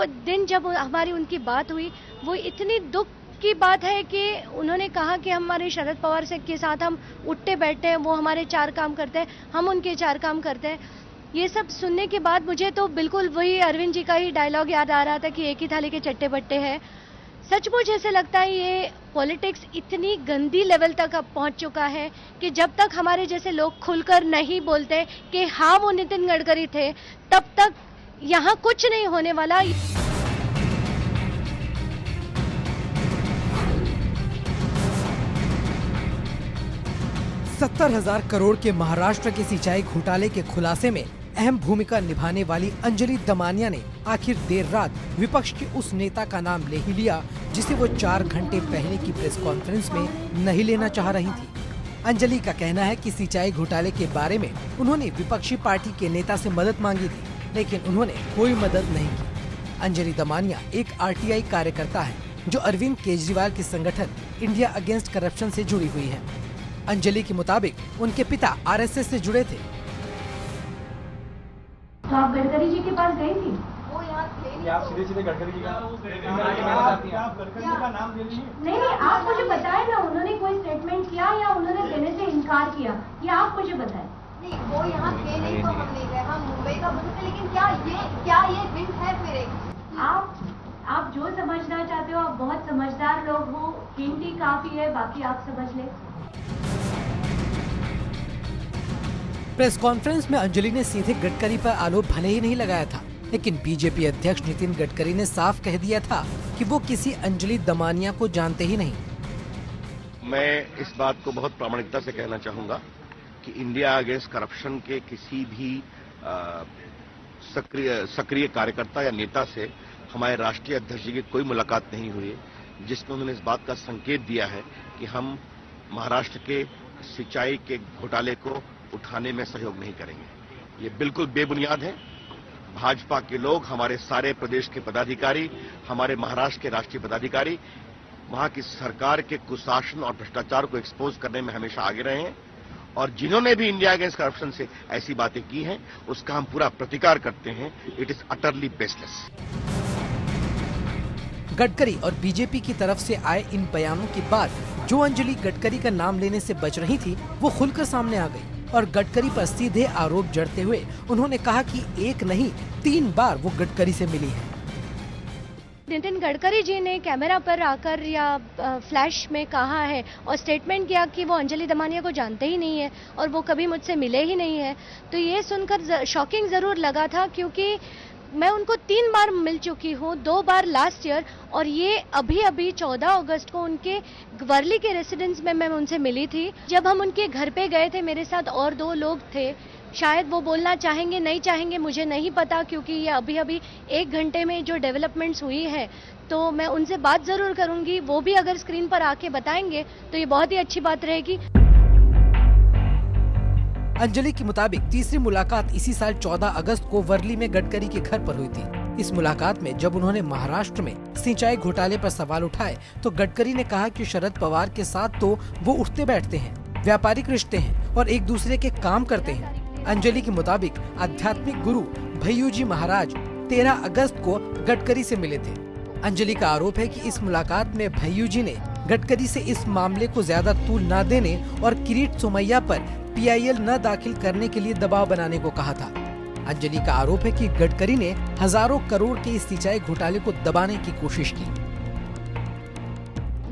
वो दिन जब हमारी उनकी बात हुई, वो इतनी दुख की बात है कि उन्होंने कहा कि हमारे शरद पवार से के साथ हम उठते बैठते हैं, वो हमारे 4 काम करते हैं, हम उनके 4 काम करते हैं। ये सब सुनने के बाद मुझे तो बिल्कुल वही अरविंद जी का ही डायलॉग याद आ रहा था कि एक ही थाली के चट्टे बट्टे हैं। सचमुच ऐसे लगता है ये पॉलिटिक्स इतनी गंदी लेवल तक अब पहुंच चुका है कि जब तक हमारे जैसे लोग खुलकर नहीं बोलते कि हाँ वो नितिन गडकरी थे, तब तक यहाँ कुछ नहीं होने वाला। 70,000 करोड़ के महाराष्ट्र के सिंचाई घोटाले के खुलासे में अहम भूमिका निभाने वाली अंजलि दमानिया ने आखिर देर रात विपक्ष के उस नेता का नाम ले ही लिया जिसे वो 4 घंटे पहले की प्रेस कॉन्फ्रेंस में नहीं लेना चाह रही थी। अंजलि का कहना है कि सिंचाई घोटाले के बारे में उन्होंने विपक्षी पार्टी के नेता से मदद मांगी थी, लेकिन उन्होंने कोई मदद नहीं की। अंजलि दमानिया एक RTI कार्यकर्ता है जो अरविंद केजरीवाल के संगठन इंडिया अगेंस्ट करप्शन से जुड़ी हुई है। अंजलि के मुताबिक उनके पिता RSS से जुड़े थे। तो आप गडकरी जी के पास गई थी? वो यहाँ थे नहीं। आप सीधे गडकरी जी का नाम ले लीजिए। नहीं, आप मुझे बताएं ना, उन्होंने कोई स्टेटमेंट किया या उन्होंने देने से इनकार किया, ये आप मुझे बताएं। नहीं, वो यहाँ थे नहीं तो हम नहीं गए, हम मुंबई का बंद थे। लेकिन क्या ये हिंट है फिर एक? आप जो समझना चाहते हो, आप बहुत समझदार लोग हो, हिंट ही काफी है, बाकी आप समझ ले। प्रेस कॉन्फ्रेंस में अंजलि ने सीधे गडकरी पर आरोप भले ही नहीं लगाया था, लेकिन बीजेपी अध्यक्ष नितिन गडकरी ने साफ कह दिया था कि वो किसी अंजलि दमानिया को जानते ही नहीं। मैं इस बात को बहुत प्रामाणिकता से कहना चाहूंगा कि इंडिया अगेंस्ट करप्शन के किसी भी सक्रिय कार्यकर्ता या नेता से हमारे राष्ट्रीय अध्यक्ष जी की कोई मुलाकात नहीं हुई है जिसमें उन्होंने इस बात का संकेत दिया है कि हम महाराष्ट्र के सिंचाई के घोटाले को उठाने में सहयोग नहीं करेंगे। ये बिल्कुल बेबुनियाद है। भाजपा के लोग, हमारे सारे प्रदेश के पदाधिकारी, हमारे महाराष्ट्र के राष्ट्रीय पदाधिकारी वहां की सरकार के कुशासन और भ्रष्टाचार को एक्सपोज करने में हमेशा आगे रहे हैं और जिन्होंने भी इंडिया अगेंस्ट करप्शन से ऐसी बातें की हैं उसका हम पूरा प्रतिकार करते हैं। It is utterly baseless. Gadkari और बीजेपी की तरफ से आए इन बयानों के बाद जो अंजलि गडकरी का नाम लेने से बच रही थी, वो खुलकर सामने आ गई और गडकरी पर सीधे आरोप जड़ते हुए उन्होंने कहा कि एक नहीं 3 बार वो गडकरी से मिली है। नितिन गडकरी जी ने कैमरा पर आकर या फ्लैश में कहा है और स्टेटमेंट किया कि वो अंजलि दमानिया को जानते ही नहीं है और वो कभी मुझसे मिले ही नहीं है। तो ये सुनकर शॉकिंग जरूर लगा था, क्योंकि मैं उनको 3 बार मिल चुकी हूँ, 2 बार लास्ट ईयर और ये अभी 14 अगस्त को उनके वर्ली के रेसिडेंस में मैं उनसे मिली थी। जब हम उनके घर पे गए थे, मेरे साथ और 2 लोग थे। शायद वो बोलना चाहेंगे नहीं चाहेंगे मुझे नहीं पता, क्योंकि ये अभी 1 घंटे में जो डेवलपमेंट्स हुई है तो मैं उनसे बात जरूर करूंगी। वो भी अगर स्क्रीन पर आके बताएंगे तो ये बहुत ही अच्छी बात रहेगी। अंजलि के मुताबिक तीसरी मुलाकात इसी साल 14 अगस्त को वर्ली में गडकरी के घर पर हुई थी। इस मुलाकात में जब उन्होंने महाराष्ट्र में सिंचाई घोटाले पर सवाल उठाए तो गडकरी ने कहा कि शरद पवार के साथ तो वो उठते बैठते हैं, व्यापारिक रिश्ते हैं और एक दूसरे के काम करते हैं। अंजलि के मुताबिक आध्यात्मिक गुरु भय्यूजी महाराज 13 अगस्त को गडकरी से मिले थे। अंजलि का आरोप है कि इस मुलाकात में भय्यूजी ने गडकरी से इस मामले को ज्यादा तूल न देने और किरीट सोमैया पर PIL न दाखिल करने के लिए दबाव बनाने को कहा था। अंजलि का आरोप है कि गडकरी ने हजारों करोड़ के इस सिंचाई घोटाले को दबाने की कोशिश की।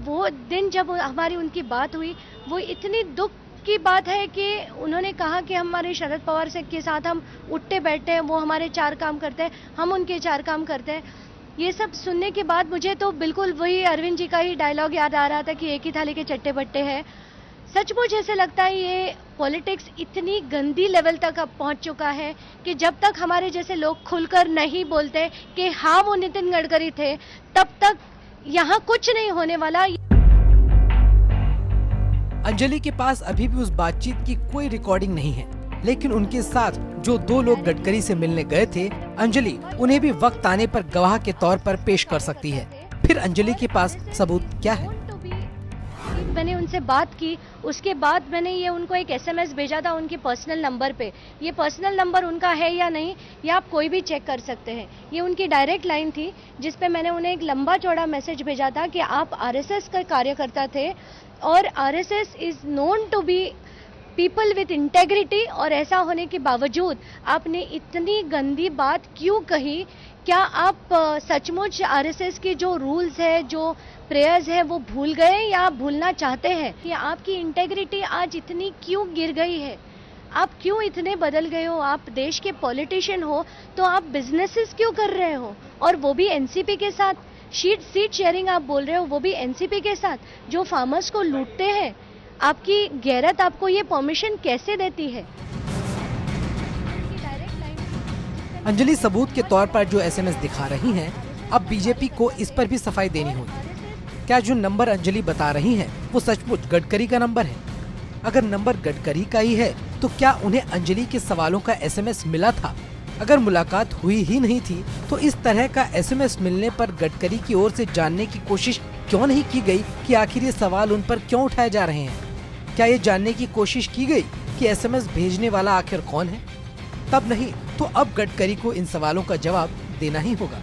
वो दिन जब हमारी उनकी बात हुई, वो इतनी दुख की बात है कि उन्होंने कहा कि हमारे शरद पवार से के साथ हम उठते बैठते हैं, वो हमारे 4 काम करते हैं, हम उनके 4 काम करते हैं। ये सब सुनने के बाद मुझे तो बिल्कुल वही अरविंद जी का ही डायलॉग याद आ रहा था कि एक ही थाली के चट्टे बट्टे हैं। सचमुच ऐसे लगता है ये पॉलिटिक्स इतनी गंदी लेवल तक अब पहुंच चुका है कि जब तक हमारे जैसे लोग खुलकर नहीं बोलते कि हाँ वो नितिन गडकरी थे, तब तक यहाँ कुछ नहीं होने वाला। अंजलि के पास अभी भी उस बातचीत की कोई रिकॉर्डिंग नहीं है, लेकिन उनके साथ जो 2 लोग गडकरी से मिलने गए थे, अंजलि उन्हें भी वक्त आने पर गवाह के तौर पर पेश कर सकती है। फिर अंजलि के पास सबूत क्या है? मैंने उनसे बात की, उसके बाद मैंने ये उनको एक SMS भेजा था उनके पर्सनल नंबर पे। ये पर्सनल नंबर उनका है या नहीं ये आप कोई भी चेक कर सकते हैं। ये उनकी डायरेक्ट लाइन थी जिस पे मैंने उन्हें एक लंबा चौड़ा मैसेज भेजा था कि आप RSS का कार्यकर्ता थे और RSS is known to be people with integrity, और ऐसा होने के बावजूद आपने इतनी गंदी बात क्यों कही? क्या आप सचमुच RSS के जो रूल्स है, जो प्रेयर्स है वो भूल गए या आप भूलना चाहते हैं? कि आपकी इंटेग्रिटी आज इतनी क्यों गिर गई है? आप क्यों इतने बदल गए हो? आप देश के पॉलिटिशियन हो तो आप बिजनेसेस क्यों कर रहे हो, और वो भी NCP के साथ? सीट शेयरिंग आप बोल रहे हो, वो भी NCP के साथ, जो फार्मर्स को लूटते हैं। आपकी गैरत आपको ये परमिशन कैसे देती है? अंजलि सबूत के तौर पर जो SMS दिखा रही हैं, अब बीजेपी को इस पर भी सफाई देनी होगी। क्या जो नंबर अंजलि बता रही हैं, वो सचमुच गडकरी का नंबर है? अगर नंबर गडकरी का ही है तो क्या उन्हें अंजलि के सवालों का SMS मिला था? अगर मुलाकात हुई ही नहीं थी तो इस तरह का SMS मिलने पर गडकरी की ओर से जानने की कोशिश क्यों नहीं की गई कि आखिर ये सवाल उन पर क्यों उठाए जा रहे हैं? क्या ये जानने की कोशिश की गई कि SMS भेजने वाला आखिर कौन है? तब नहीं तो अब गडकरी को इन सवालों का जवाब देना ही होगा।